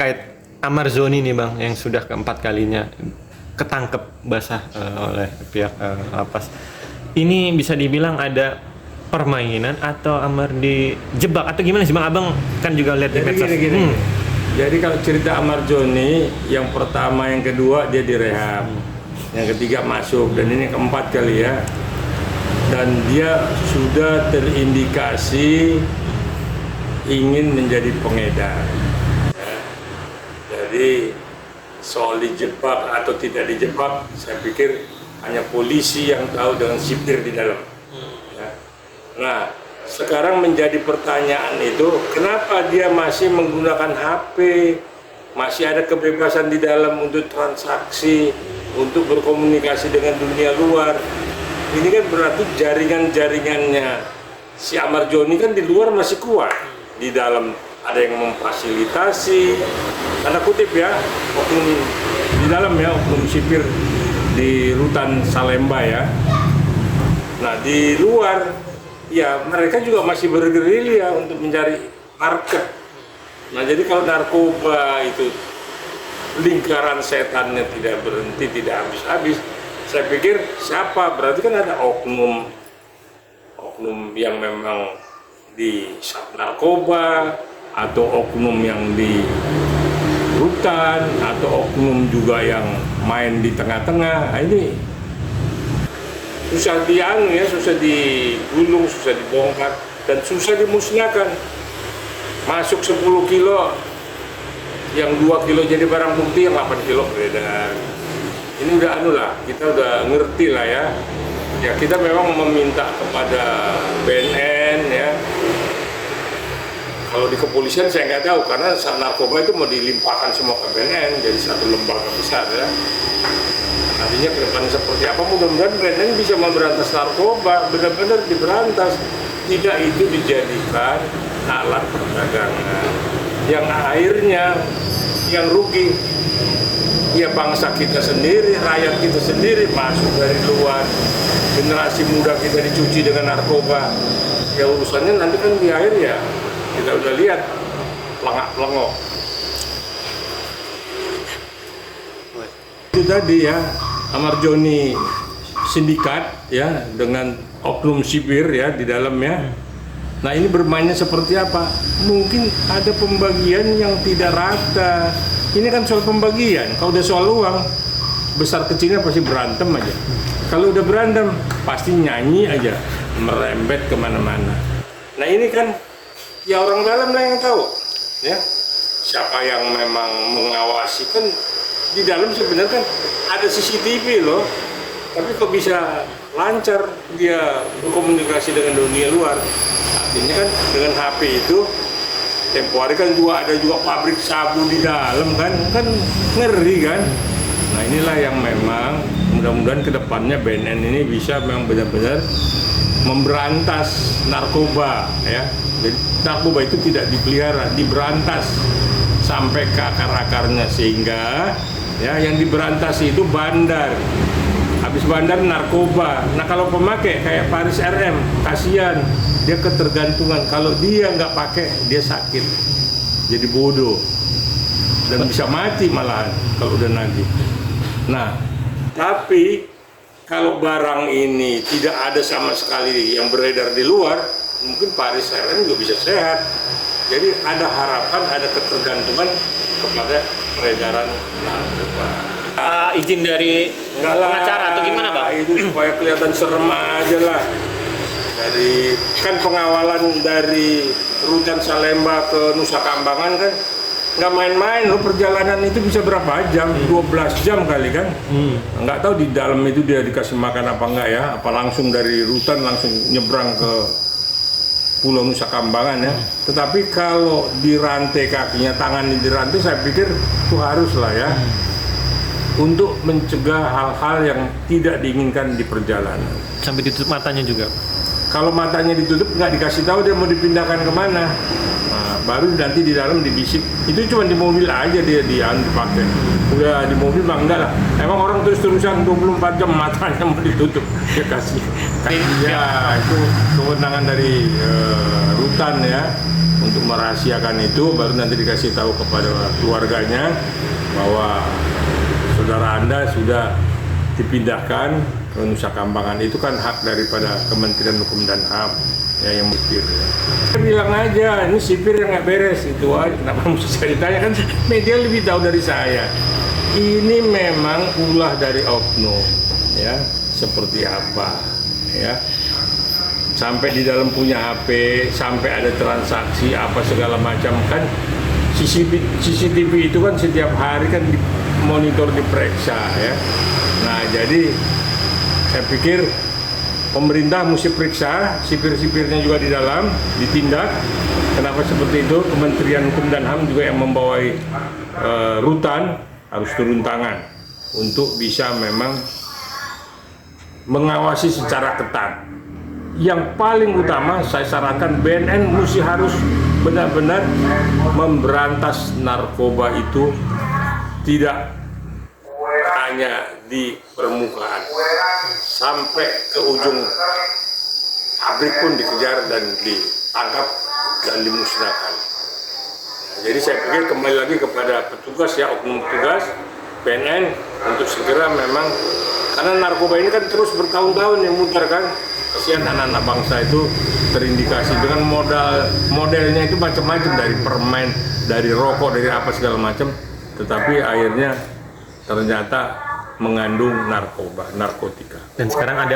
terkait Amarzoni nih Bang, yang sudah keempat kalinya ketangkep basah oleh pihak lapas. Ini bisa dibilang ada permainan atau Amar dijebak atau gimana sih Bang? Abang kan juga lihat di Jadi medsos. gini. Jadi kalau cerita Amarzoni, yang pertama, yang kedua dia direhab, yang ketiga masuk, dan ini keempat kali ya. Dan dia sudah terindikasi ingin menjadi pengedar. Ya. Jadi soal dijebak atau tidak dijebak, saya pikir hanya polisi yang tahu dengan sipir di dalam. Ya. Nah, sekarang menjadi pertanyaan itu, kenapa dia masih menggunakan HP, masih ada kebebasan di dalam untuk transaksi, untuk berkomunikasi dengan dunia luar. Ini kan berarti jaringan-jaringannya si Amarzoni kan di luar masih kuat, di dalam ada yang memfasilitasi, tanda kutip ya, oknum di dalam ya, oknum sipir di rutan Salemba ya. Nah di luar ya mereka juga masih bergerilya untuk mencari market. Nah jadi kalau narkoba itu lingkaran setannya tidak berhenti, tidak habis-habis, saya pikir siapa? Berarti kan ada oknum yang memang di narkoba, atau oknum yang di rutan, atau oknum juga yang main di tengah-tengah. Nah, ini susah susah digulung, susah dibongkar, dan susah dimusnahkan. Masuk 10 kilo, yang 2 kilo jadi barang bukti, yang 8 kilo beredar. Ini udah kita udah ngerti lah ya. Ya kita memang meminta kepada BNN ya. Kalau di kepolisian saya nggak tahu, karena narkoba itu mau dilimpahkan semua ke BNN jadi satu lembaga besar ya. Artinya ke depan seperti apa, mudah-mudahan BNN bisa memberantas narkoba, benar-benar diberantas. Tidak itu dijadikan alat perdagangan yang akhirnya yang rugi ya bangsa kita sendiri, rakyat kita sendiri, masuk dari luar, generasi muda kita dicuci dengan narkoba. Ya urusannya nanti kan di akhir ya kita udah lihat pelengak-pelengok. Itu tadi ya, Amarzoni sindikat ya dengan oknum sipir ya di dalamnya. Nah ini bermainnya seperti apa? Mungkin ada pembagian yang tidak rata. Ini kan soal pembagian. Kalau udah soal uang, besar kecilnya pasti berantem aja. Kalau udah berantem, pasti nyanyi aja, merembet kemana-mana. Nah ini kan ya orang dalam lah yang tahu, ya. Siapa yang memang mengawasi kan di dalam sebenarnya kan ada CCTV loh. Tapi kok bisa lancar dia berkomunikasi dengan dunia luar? Artinya kan dengan HP itu. Tempo hari kan ada juga pabrik sabu di dalam kan ngeri kan. Nah inilah yang memang mudah-mudahan kedepannya BNN ini bisa memang benar-benar memberantas narkoba ya. Jadi narkoba itu tidak dipelihara, diberantas sampai ke akar-akarnya, sehingga ya yang diberantas itu bandar. Habis bandar narkoba. Nah kalau pemakai kayak Paris RM, kasihan, dia ketergantungan. Kalau dia nggak pakai, dia sakit, jadi bodoh, dan bisa mati malahan kalau udah nagih. Nah, tapi kalau barang ini tidak ada sama sekali yang beredar di luar, mungkin Paris RM juga bisa sehat. Jadi ada harapan, ada ketergantungan kepada peredaran narkoba. Izin dari pengacara atau gimana Bang? Itu supaya kelihatan serem aja lah. Dari kan pengawalan dari rutan Salemba ke Nusa Kambangan kan nggak main-main loh, perjalanan itu bisa berapa jam? 12 jam kali kan? Nggak tahu di dalam itu dia dikasih makan apa enggak ya? Apa langsung dari rutan langsung nyebrang ke Pulau Nusa Kambangan ya? Tetapi kalau dirantai kakinya, tangannya dirantai, saya pikir itu harus lah ya. Untuk mencegah hal-hal yang tidak diinginkan di perjalanan. Sampai ditutup matanya juga. kalau matanya ditutup nggak dikasih tahu dia mau dipindahkan kemana. Nah, baru nanti di dalam dibisik. Itu cuma di mobil aja dia dipakai. Udah di mobil mah enggak lah. Emang orang terus-terusan 24 jam matanya mau ditutup. Dia kasih. Ya itu kewenangan dari rutan ya untuk merahasiakan itu. Baru nanti dikasih tahu kepada keluarganya bahwa saudara Anda sudah dipindahkan ke Nusa Kambangan. Itu kan hak daripada Kementerian Hukum dan HAM ya, yang sipir ya. Saya bilang aja ini sipir yang nggak beres itu aja. Kenapa mesti saya ditanya, kan media lebih tahu dari saya. Ini memang ulah dari oknum ya, seperti apa ya, sampai di dalam punya HP, sampai ada transaksi apa segala macam. Kan CCTV itu kan setiap hari kan dimonitor, diperiksa ya. Nah jadi saya pikir pemerintah mesti periksa sipir-sipirnya juga di dalam, ditindak. Kenapa seperti itu? Kementerian Hukum dan HAM juga yang membawai rutan harus turun tangan untuk bisa memang mengawasi secara ketat. Yang paling utama saya sarankan BNN mesti harus benar-benar memberantas narkoba itu, tidak hanya di permukaan, sampai ke ujung pabrik pun dikejar dan ditangkap dan dimusnahkan. Jadi saya pikir kembali lagi kepada petugas ya, oknum petugas BNN untuk segera memang, karena narkoba ini kan terus bertahun-tahun yang muter kan. Kasihan anak-anak bangsa itu terindikasi dengan modelnya itu macam-macam, dari permen, dari rokok, dari apa segala macam, tetapi akhirnya ternyata mengandung narkotika. Dan sekarang ada